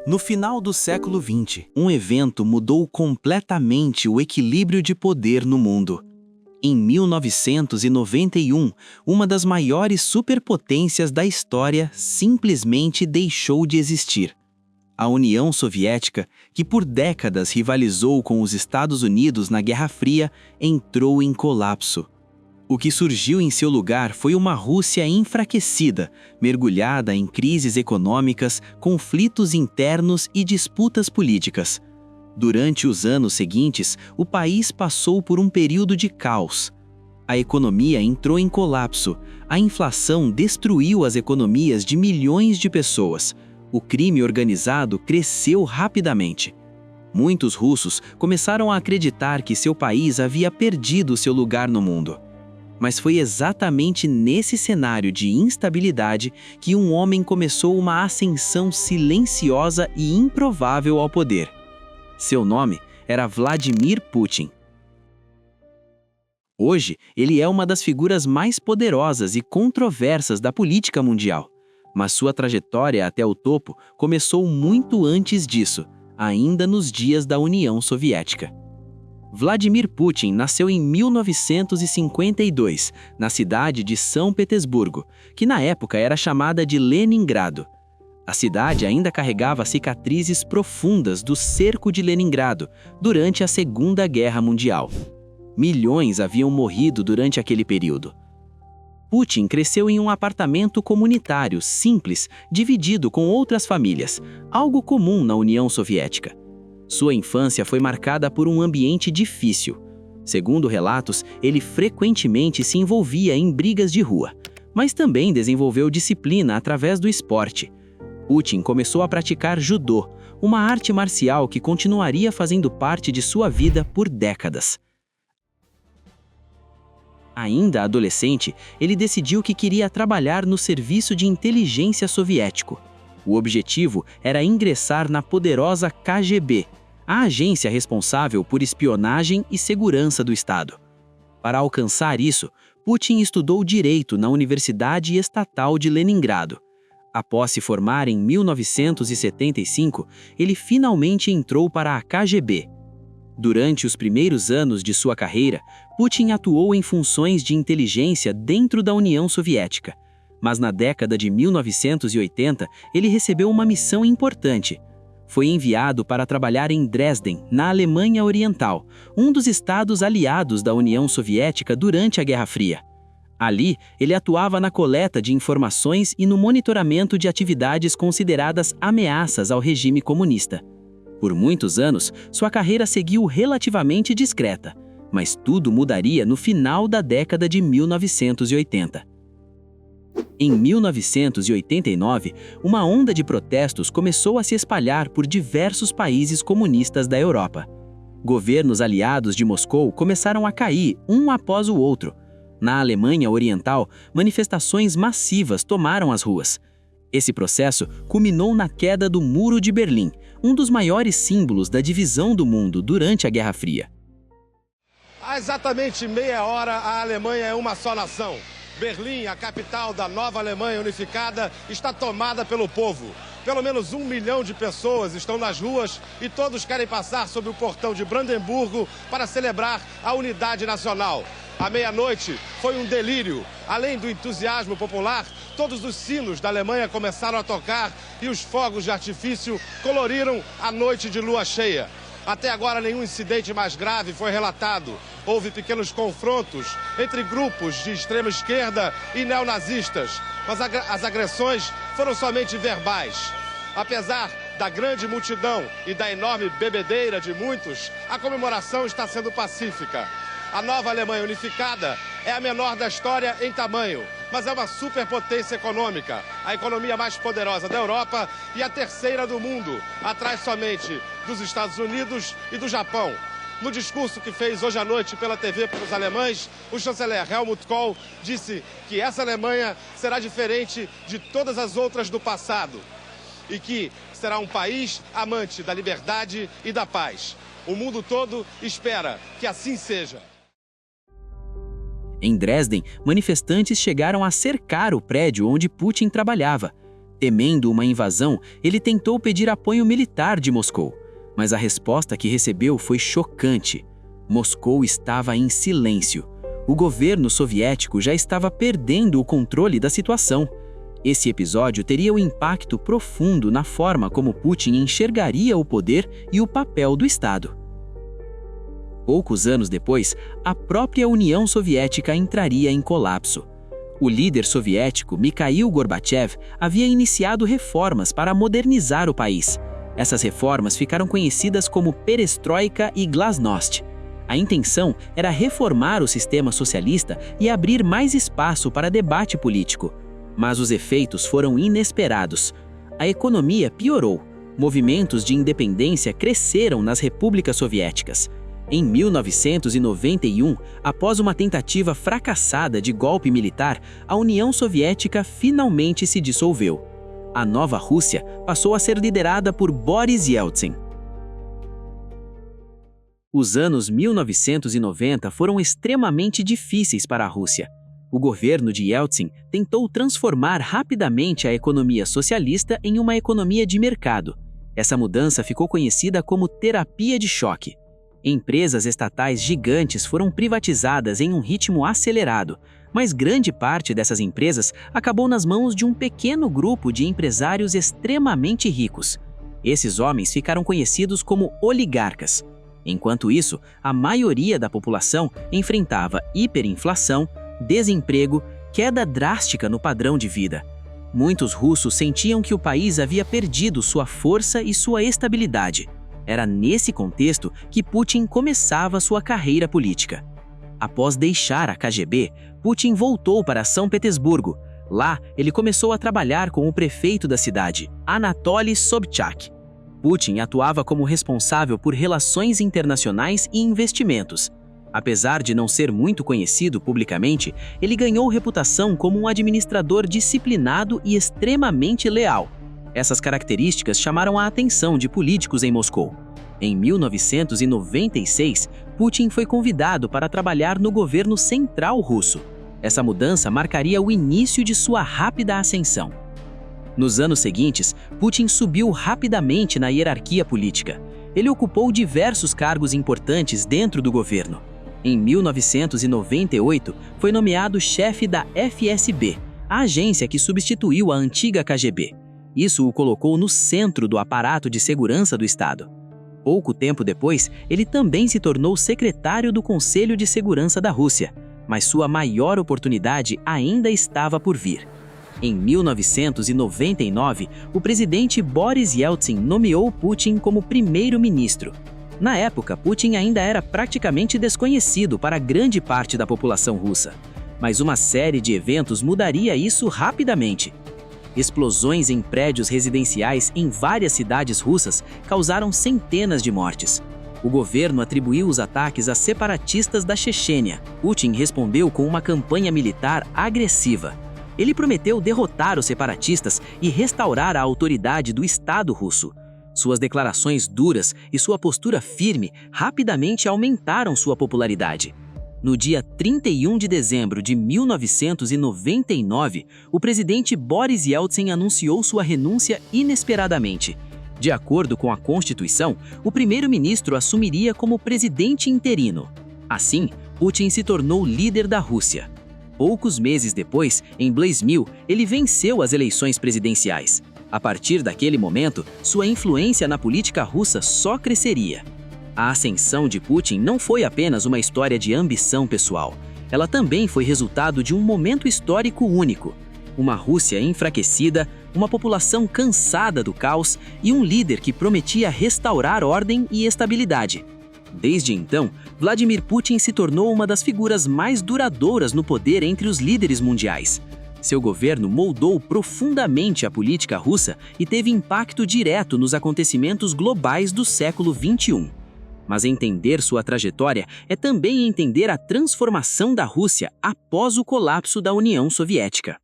No final do século XX, um evento mudou completamente o equilíbrio de poder no mundo. Em 1991, uma das maiores superpotências da história simplesmente deixou de existir. A União Soviética, que por décadas rivalizou com os Estados Unidos na Guerra Fria, entrou em colapso. O que surgiu em seu lugar foi uma Rússia enfraquecida, mergulhada em crises econômicas, conflitos internos e disputas políticas. Durante os anos seguintes, o país passou por um período de caos. A economia entrou em colapso, a inflação destruiu as economias de milhões de pessoas, o crime organizado cresceu rapidamente. Muitos russos começaram a acreditar que seu país havia perdido seu lugar no mundo. Mas foi exatamente nesse cenário de instabilidade que um homem começou uma ascensão silenciosa e improvável ao poder. Seu nome era Vladimir Putin. Hoje, ele é uma das figuras mais poderosas e controversas da política mundial. Mas sua trajetória até o topo começou muito antes disso, ainda nos dias da União Soviética. Vladimir Putin nasceu em 1952, na cidade de São Petersburgo, que na época era chamada de Leningrado. A cidade ainda carregava cicatrizes profundas do cerco de Leningrado durante a Segunda Guerra Mundial. Milhões haviam morrido durante aquele período. Putin cresceu em um apartamento comunitário simples, dividido com outras famílias, algo comum na União Soviética. Sua infância foi marcada por um ambiente difícil. Segundo relatos, ele frequentemente se envolvia em brigas de rua, mas também desenvolveu disciplina através do esporte. Putin começou a praticar judô, uma arte marcial que continuaria fazendo parte de sua vida por décadas. Ainda adolescente, ele decidiu que queria trabalhar no serviço de inteligência soviético. O objetivo era ingressar na poderosa KGB, a agência responsável por espionagem e segurança do Estado. Para alcançar isso, Putin estudou Direito na Universidade Estatal de Leningrado. Após se formar em 1975, ele finalmente entrou para a KGB. Durante os primeiros anos de sua carreira, Putin atuou em funções de inteligência dentro da União Soviética. Mas na década de 1980, ele recebeu uma missão importante. Foi enviado para trabalhar em Dresden, na Alemanha Oriental, um dos estados aliados da União Soviética durante a Guerra Fria. Ali, ele atuava na coleta de informações e no monitoramento de atividades consideradas ameaças ao regime comunista. Por muitos anos, sua carreira seguiu relativamente discreta, mas tudo mudaria no final da década de 1980. Em 1989, uma onda de protestos começou a se espalhar por diversos países comunistas da Europa. Governos aliados de Moscou começaram a cair um após o outro. Na Alemanha Oriental, manifestações massivas tomaram as ruas. Esse processo culminou na queda do Muro de Berlim, um dos maiores símbolos da divisão do mundo durante a Guerra Fria. Há exatamente meia hora, a Alemanha é uma só nação. Berlim, a capital da nova Alemanha unificada, está tomada pelo povo. Pelo menos 1 milhão de pessoas estão nas ruas e todos querem passar sob o portão de Brandemburgo para celebrar a unidade nacional. À meia-noite foi um delírio. Além do entusiasmo popular, todos os sinos da Alemanha começaram a tocar e os fogos de artifício coloriram a noite de lua cheia. Até agora, nenhum incidente mais grave foi relatado. Houve pequenos confrontos entre grupos de extrema esquerda e neonazistas, mas as agressões foram somente verbais. Apesar da grande multidão e da enorme bebedeira de muitos, a comemoração está sendo pacífica. A nova Alemanha unificada é a menor da história em tamanho, mas é uma superpotência econômica, a economia mais poderosa da Europa e a terceira do mundo, atrás somente dos Estados Unidos e do Japão. No discurso que fez hoje à noite pela TV para os alemães, o chanceler Helmut Kohl disse que essa Alemanha será diferente de todas as outras do passado e que será um país amante da liberdade e da paz. O mundo todo espera que assim seja. Em Dresden, manifestantes chegaram a cercar o prédio onde Putin trabalhava. Temendo uma invasão, ele tentou pedir apoio militar de Moscou, mas a resposta que recebeu foi chocante. Moscou estava em silêncio. O governo soviético já estava perdendo o controle da situação. Esse episódio teria um impacto profundo na forma como Putin enxergaria o poder e o papel do Estado. Poucos anos depois, a própria União Soviética entraria em colapso. O líder soviético Mikhail Gorbachev havia iniciado reformas para modernizar o país. Essas reformas ficaram conhecidas como Perestroika e Glasnost. A intenção era reformar o sistema socialista e abrir mais espaço para debate político. Mas os efeitos foram inesperados. A economia piorou. Movimentos de independência cresceram nas repúblicas soviéticas. Em 1991, após uma tentativa fracassada de golpe militar, a União Soviética finalmente se dissolveu. A nova Rússia passou a ser liderada por Boris Yeltsin. Os anos 1990 foram extremamente difíceis para a Rússia. O governo de Yeltsin tentou transformar rapidamente a economia socialista em uma economia de mercado. Essa mudança ficou conhecida como terapia de choque. Empresas estatais gigantes foram privatizadas em um ritmo acelerado, mas grande parte dessas empresas acabou nas mãos de um pequeno grupo de empresários extremamente ricos. Esses homens ficaram conhecidos como oligarcas. Enquanto isso, a maioria da população enfrentava hiperinflação, desemprego, queda drástica no padrão de vida. Muitos russos sentiam que o país havia perdido sua força e sua estabilidade. Era nesse contexto que Putin começava sua carreira política. Após deixar a KGB, Putin voltou para São Petersburgo. Lá, ele começou a trabalhar com o prefeito da cidade, Anatoly Sobchak. Putin atuava como responsável por relações internacionais e investimentos. Apesar de não ser muito conhecido publicamente, ele ganhou reputação como um administrador disciplinado e extremamente leal. Essas características chamaram a atenção de políticos em Moscou. Em 1996, Putin foi convidado para trabalhar no governo central russo. Essa mudança marcaria o início de sua rápida ascensão. Nos anos seguintes, Putin subiu rapidamente na hierarquia política. Ele ocupou diversos cargos importantes dentro do governo. Em 1998, foi nomeado chefe da FSB, a agência que substituiu a antiga KGB. Isso o colocou no centro do aparato de segurança do Estado. Pouco tempo depois, ele também se tornou secretário do Conselho de Segurança da Rússia, mas sua maior oportunidade ainda estava por vir. Em 1999, o presidente Boris Yeltsin nomeou Putin como primeiro-ministro. Na época, Putin ainda era praticamente desconhecido para grande parte da população russa, mas uma série de eventos mudaria isso rapidamente. Explosões em prédios residenciais em várias cidades russas causaram centenas de mortes. O governo atribuiu os ataques a separatistas da Chechênia. Putin respondeu com uma campanha militar agressiva. Ele prometeu derrotar os separatistas e restaurar a autoridade do Estado russo. Suas declarações duras e sua postura firme rapidamente aumentaram sua popularidade. No dia 31 de dezembro de 1999, o presidente Boris Yeltsin anunciou sua renúncia inesperadamente. De acordo com a Constituição, o primeiro-ministro assumiria como presidente interino. Assim, Putin se tornou líder da Rússia. Poucos meses depois, em 2000, ele venceu as eleições presidenciais. A partir daquele momento, sua influência na política russa só cresceria. A ascensão de Putin não foi apenas uma história de ambição pessoal. Ela também foi resultado de um momento histórico único. Uma Rússia enfraquecida, uma população cansada do caos e um líder que prometia restaurar ordem e estabilidade. Desde então, Vladimir Putin se tornou uma das figuras mais duradouras no poder entre os líderes mundiais. Seu governo moldou profundamente a política russa e teve impacto direto nos acontecimentos globais do século XXI. Mas entender sua trajetória é também entender a transformação da Rússia após o colapso da União Soviética.